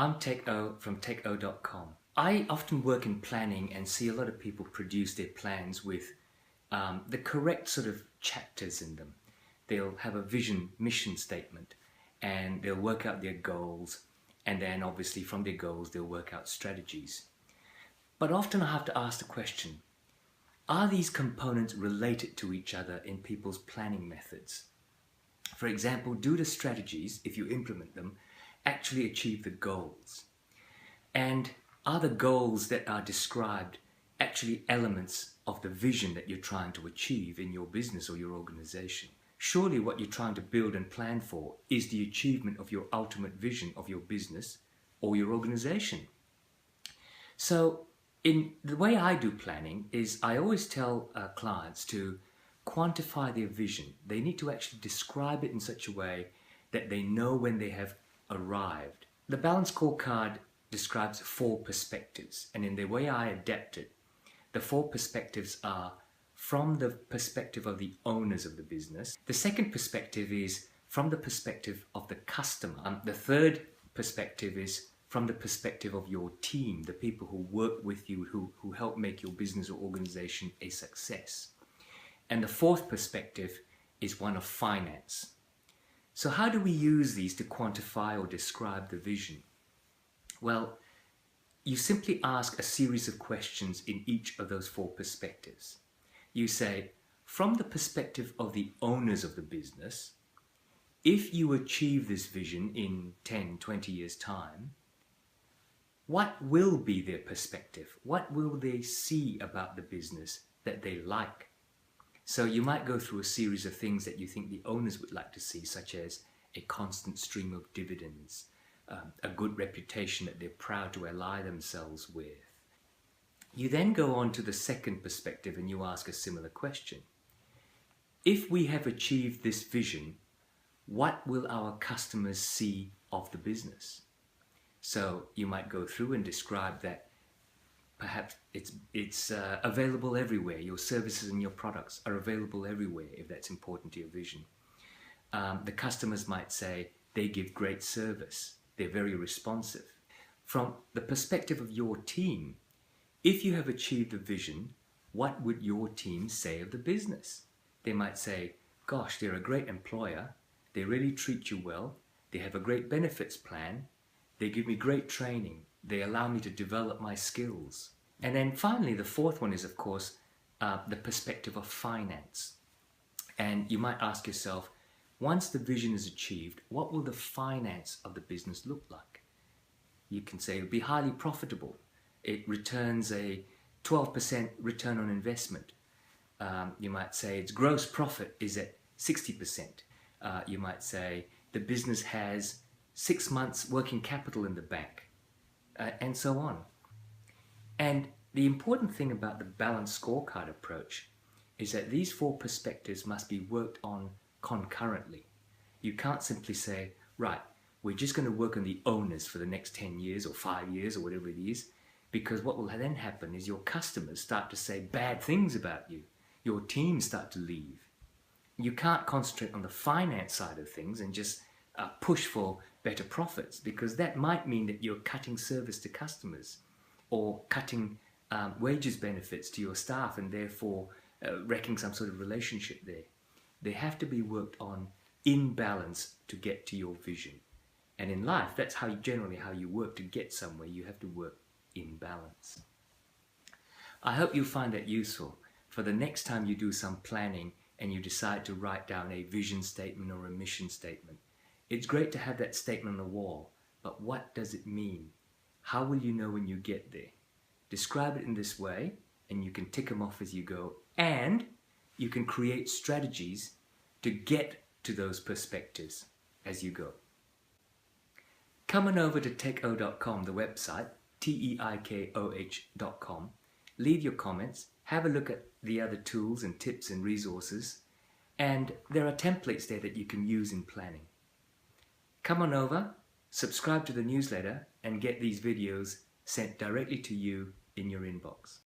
I'm TechO from TechO.com. I often work in planning and see a lot of people produce their plans with the correct sort of chapters in them. They'll have a vision, mission statement, and they'll work out their goals, and then obviously from their goals they'll work out strategies. But often I have to ask the question, are these components related to each other in people's planning methods? For example, do the strategies, if you implement them, actually achieve the goals? And are the goals that are described actually elements of the vision that you're trying to achieve in your business or your organization? Surely what you're trying to build and plan for is the achievement of your ultimate vision of your business or your organization. So in the way I do planning is I always tell clients to quantify their vision. They need to actually describe it in such a way that they know when they have arrived. The Balanced Scorecard describes 4 perspectives, and in the way I adapt it, the 4 perspectives are from the perspective of the owners of the business. The second perspective is from the perspective of the customer. The third perspective is from the perspective of your team, the people who work with you, who help make your business or organization a success. And the fourth perspective is one of finance. So how do we use these to quantify or describe the vision? Well, you simply ask a series of questions in each of those 4 perspectives. You say, from the perspective of the owners of the business, if you achieve this vision in 10, 20 years' time, what will be their perspective? What will they see about the business that they like? So you might go through a series of things that you think the owners would like to see, such as a constant stream of dividends, a good reputation that they're proud to ally themselves with. You then go on to the second perspective and you ask a similar question. If we have achieved this vision, what will our customers see of the business? So you might go through and describe that perhaps it's available everywhere. Your services and your products are available everywhere, if that's important to your vision. The customers might say they give great service. They're very responsive. From the perspective of your team, if you have achieved the vision, what would your team say of the business? They might say, gosh, they're a great employer. They really treat you well. They have a great benefits plan. They give me great training. They allow me to develop my skills. And then finally, the fourth one is, of course, the perspective of finance. And you might ask yourself, once the vision is achieved, what will the finance of the business look like? You can say it'll be highly profitable. It returns a 12% return on investment. You might say its gross profit is at 60%. You might say the business has 6 months working capital in the bank, and so on. And the important thing about the balanced scorecard approach is that these 4 perspectives must be worked on concurrently. You can't simply say, right, we're just going to work on the owners for the next 10 years or 5 years or whatever it is, because what will then happen is your customers start to say bad things about you. Your team start to leave. You can't concentrate on the finance side of things and just push for better profits, because that might mean that you're cutting service to customers or cutting wages benefits to your staff and therefore wrecking some sort of relationship there. They have to be worked on in balance to get to your vision. And in life, that's generally how you work to get somewhere. You have to work in balance. I hope you find that useful for the next time you do some planning and you decide to write down a vision statement or a mission statement. It's great to have that statement on the wall, but what does it mean? How will you know when you get there? Describe it in this way, and you can tick them off as you go, and you can create strategies to get to those perspectives as you go. Come on over to TechO.com, the website, teikoh.com. Leave your comments, have a look at the other tools and tips and resources, and there are templates there that you can use in planning. Come on over, subscribe to the newsletter, and get these videos sent directly to you in your inbox.